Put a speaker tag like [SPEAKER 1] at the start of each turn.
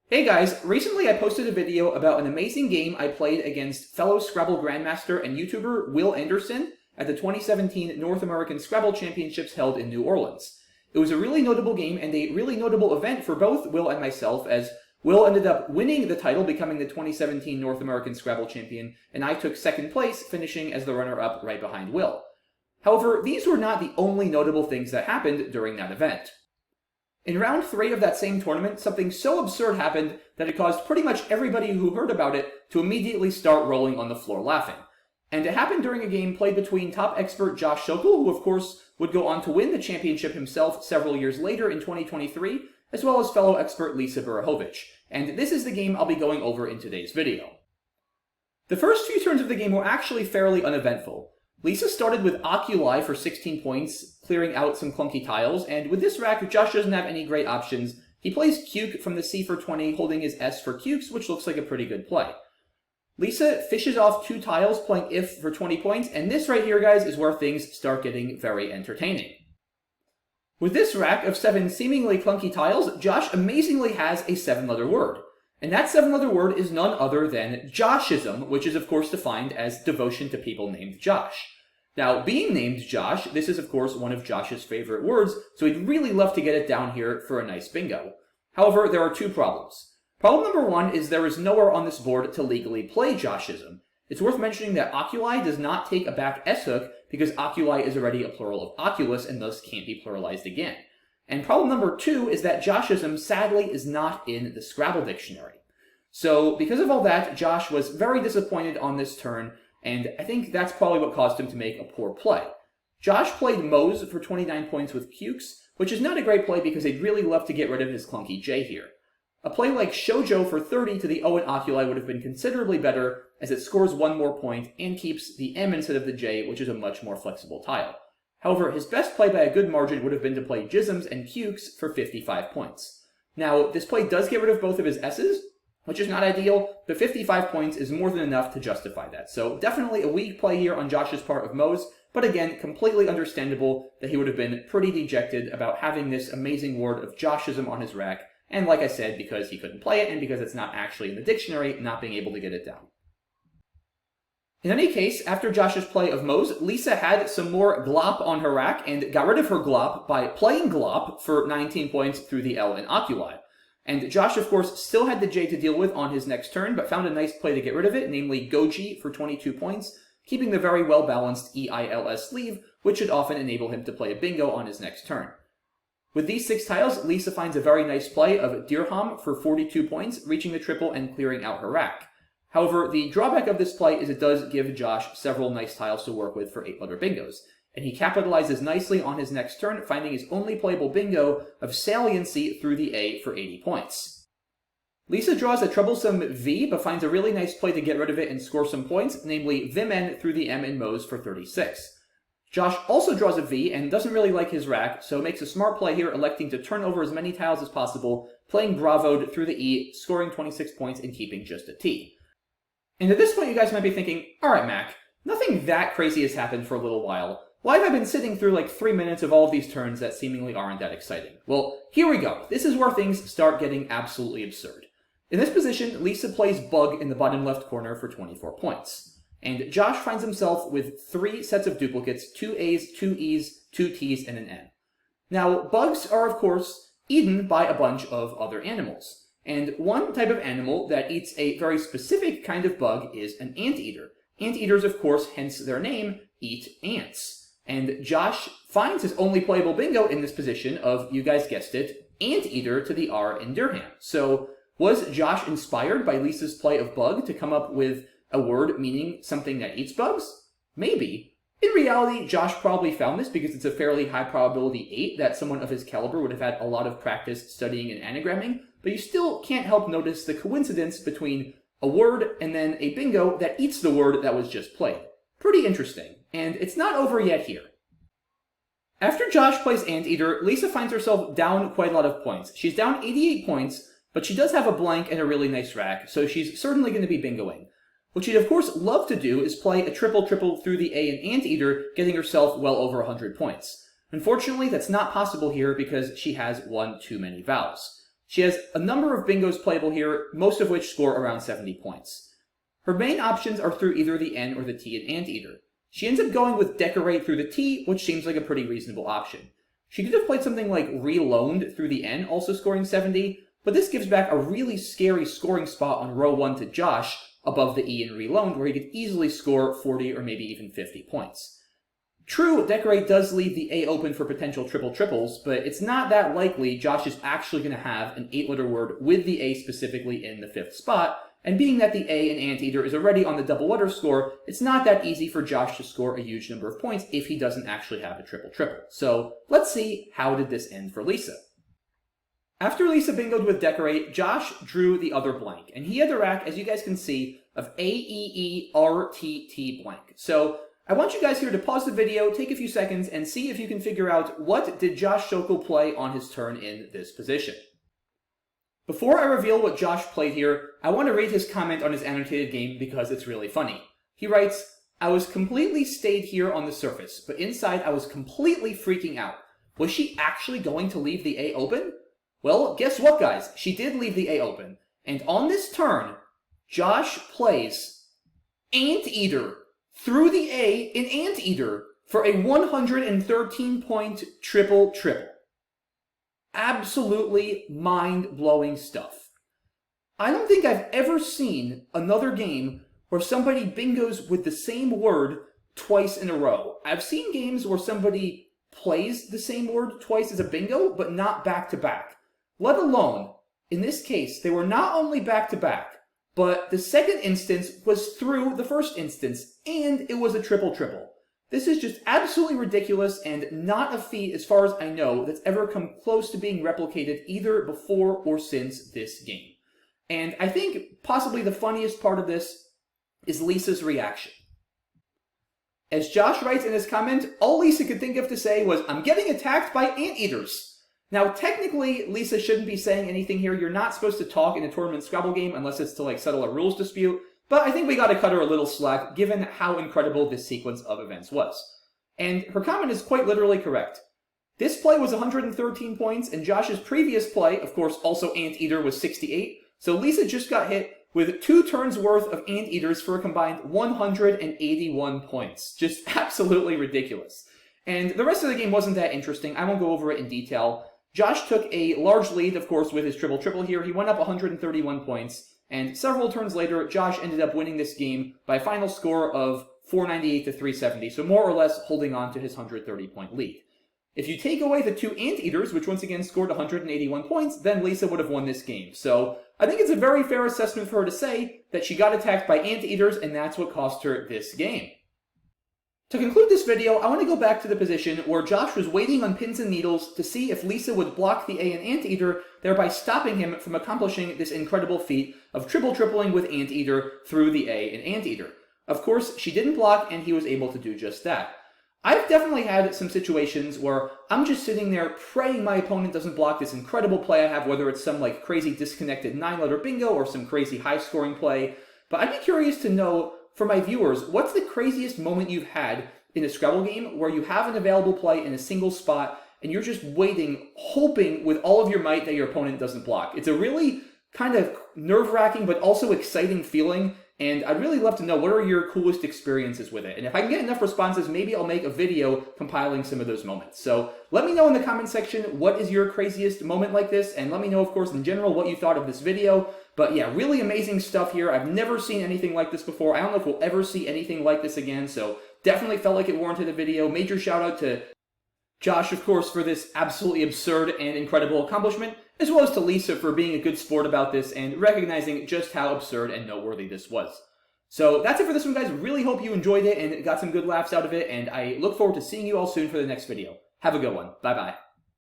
[SPEAKER 1] Hey guys, recently I posted a video about an amazing game I played against fellow Scrabble Grandmaster and YouTuber Will Anderson at the 2017 North American Scrabble Championships held in New Orleans. It was a really notable game and a really notable event for both Will and myself, as Will ended up winning the title, becoming the 2017 North American Scrabble Champion, and I took second place, finishing as the runner-up right behind Will. However, these were not the only notable things that happened during that event. In round 3 of that same tournament, something so absurd happened that it caused pretty much everybody who heard about it to immediately start rolling on the floor laughing. And it happened during a game played between top expert Josh Sokol, who of course would go on to win the championship himself several years later in 2023, as well as fellow expert Leesa Berahovich. And this is the game I'll be going over in today's video. The first few turns of the game were actually fairly uneventful. Leesa started with Oculi for 16 points, clearing out some clunky tiles, and with this rack, Josh doesn't have any great options. He plays Cuke from the C for 20, holding his S for Cukes, which looks like a pretty good play. Leesa fishes off 2 tiles, playing If for 20 points, and this right here, guys, is where things start getting very entertaining. With this rack of 7 seemingly clunky tiles, Josh amazingly has a 7-letter word. And that 7-letter word is none other than Joshism, which is of course defined as devotion to people named Josh. Now, being named Josh, this is of course one of Josh's favorite words, so he'd really love to get it down here for a nice bingo. However, there are 2 problems. Problem number 1 is there is nowhere on this board to legally play Joshism. It's worth mentioning that Oculi does not take a back S-hook because Oculi is already a plural of Oculus and thus can't be pluralized again. And problem number 2 is that Joshism sadly is not in the Scrabble dictionary. So because of all that, Josh was very disappointed on this turn, and I think that's probably what caused him to make a poor play. Josh played Mose for 29 points with Cukes, which is not a great play because he'd really love to get rid of his clunky J here. A play like Shoujo for 30 to the O in Oculi would have been considerably better, as it scores 1 more point and keeps the M instead of the J, which is a much more flexible tile. However, his best play by a good margin would have been to play Jisms and Cukes for 55 points. Now, this play does get rid of both of his S's, which is not ideal, but 55 points is more than enough to justify that. So definitely a weak play here on Josh's part of Mose, but again, completely understandable that he would have been pretty dejected about having this amazing word of Joshism on his rack, and like I said, because he couldn't play it and because it's not actually in the dictionary, not being able to get it down. In any case, after Josh's play of Mose, Leesa had some more glop on her rack and got rid of her glop by playing glop for 19 points through the L in Oculi. And Josh, of course, still had the J to deal with on his next turn, but found a nice play to get rid of it, namely Goji for 22 points, keeping the very well-balanced EILS sleeve, which should often enable him to play a bingo on his next turn. With these 6 tiles, Leesa finds a very nice play of Dirham for 42 points, reaching the triple and clearing out her rack. However, the drawback of this play is it does give Josh several nice tiles to work with for 8-letter bingos, and he capitalizes nicely on his next turn, finding his only playable bingo of saliency through the A for 80 points. Leesa draws a troublesome V, but finds a really nice play to get rid of it and score some points, namely Vimen through the M in Mose for 36. Josh also draws a V and doesn't really like his rack, so makes a smart play here, electing to turn over as many tiles as possible, playing Bravoed through the E, scoring 26 points and keeping just a T. And at this point you guys might be thinking, alright Mac, nothing that crazy has happened for a little while. Why have I been sitting through like 3 minutes of all of these turns that seemingly aren't that exciting? Well, here we go. This is where things start getting absolutely absurd. In this position, Leesa plays Bug in the bottom left corner for 24 points. And Josh finds himself with 3 sets of duplicates, 2 A's, 2 E's, 2 T's, and an N. Now, bugs are of course eaten by a bunch of other animals. And one type of animal that eats a very specific kind of bug is an anteater. Anteaters, of course, hence their name, eat ants. And Josh finds his only playable bingo in this position of, you guys guessed it, anteater to the R in Dirham. So was Josh inspired by Leesa's play of bug to come up with a word meaning something that eats bugs? Maybe. In reality, Josh probably found this because it's a fairly high probability 8 that someone of his caliber would have had a lot of practice studying and anagramming, but you still can't help notice the coincidence between a word and then a bingo that eats the word that was just played. Pretty interesting. And it's not over yet here. After Josh plays Anteater, Leesa finds herself down quite a lot of points. She's down 88 points, but she does have a blank and a really nice rack, so she's certainly going to be bingoing. What she'd of course love to do is play a triple-triple through the A in Anteater, getting herself well over 100 points. Unfortunately, that's not possible here because she has one too many vowels. She has a number of bingos playable here, most of which score around 70 points. Her main options are through either the N or the T in anteater. She ends up going with decorate through the T, which seems like a pretty reasonable option. She could have played something like reloaned through the N, also scoring 70, but this gives back a really scary scoring spot on row 1 to Josh above the E in reloaned, where he could easily score 40 or maybe even 50 points. True, decorate does leave the A open for potential triples, but it's not that likely Josh is actually going to have an 8-letter word with the A specifically in the 5th spot, and being that the A in anteater is already on the double letter score, it's not that easy for Josh to score a huge number of points if he doesn't actually have a triple. So let's see, how did this end for Leesa? After Leesa bingoed with decorate, Josh drew the other blank, and he had the rack, as you guys can see, of AEERTT blank. So I want you guys here to pause the video, take a few seconds, and see if you can figure out what did Josh Sokol play on his turn in this position. Before I reveal what Josh played here, I want to read his comment on his annotated game because it's really funny. He writes, "I was completely stayed here on the surface, but inside I was completely freaking out. Was she actually going to leave the A open? Well, guess what, guys? She did leave the A open. And on this turn, Josh plays anteater through the A in anteater for a 113-point triple. Absolutely mind-blowing stuff. I don't think I've ever seen another game where somebody bingos with the same word twice in a row. I've seen games where somebody plays the same word twice as a bingo, but not back-to-back. Let alone, in this case, they were not only back-to-back, but the second instance was through the first instance, and it was a triple. This is just absolutely ridiculous and not a feat, as far as I know, that's ever come close to being replicated either before or since this game. And I think possibly the funniest part of this is Leesa's reaction. As Josh writes in his comment, all Leesa could think of to say was, "I'm getting attacked by anteaters." Now, technically, Leesa shouldn't be saying anything here. You're not supposed to talk in a tournament Scrabble game unless it's to, like, settle a rules dispute. But I think we gotta cut her a little slack, given how incredible this sequence of events was. And her comment is quite literally correct. This play was 113 points, and Josh's previous play, of course, also anteater, was 68. So Leesa just got hit with 2 turns worth of anteaters for a combined 181 points. Just absolutely ridiculous. And the rest of the game wasn't that interesting. I won't go over it in detail. Josh took a large lead, of course, with his triple here. He went up 131 points. And several turns later, Josh ended up winning this game by a final score of 498 to 370, so more or less holding on to his 130-point lead. If you take away the 2 anteaters, which once again scored 181 points, then Leesa would have won this game. So I think it's a very fair assessment for her to say that she got attacked by anteaters, and that's what cost her this game. To conclude this video, I want to go back to the position where Josh was waiting on pins and needles to see if Leesa would block the A in anteater, thereby stopping him from accomplishing this incredible feat of tripling with anteater through the A in anteater. Of course, she didn't block, and he was able to do just that. I've definitely had some situations where I'm just sitting there praying my opponent doesn't block this incredible play I have, whether it's some like crazy disconnected 9-letter bingo or some crazy high-scoring play. But I'd be curious to know, for my viewers, what's the craziest moment you've had in a Scrabble game where you have an available play in a single spot and you're just waiting, hoping with all of your might that your opponent doesn't block? It's a really kind of nerve-wracking but also exciting feeling, and I'd really love to know what are your coolest experiences with it. And if I can get enough responses, maybe I'll make a video compiling some of those moments. So let me know in the comment section what is your craziest moment like this, and let me know, of course, in general what you thought of this video. But yeah, really amazing stuff here. I've never seen anything like this before. I don't know if we'll ever see anything like this again, so definitely felt like it warranted a video. Major shout out to Josh, of course, for this absolutely absurd and incredible accomplishment, as well as to Leesa for being a good sport about this and recognizing just how absurd and noteworthy this was. So that's it for this one, guys. Really hope you enjoyed it and got some good laughs out of it, and I look forward to seeing you all soon for the next video. Have a good one. Bye-bye.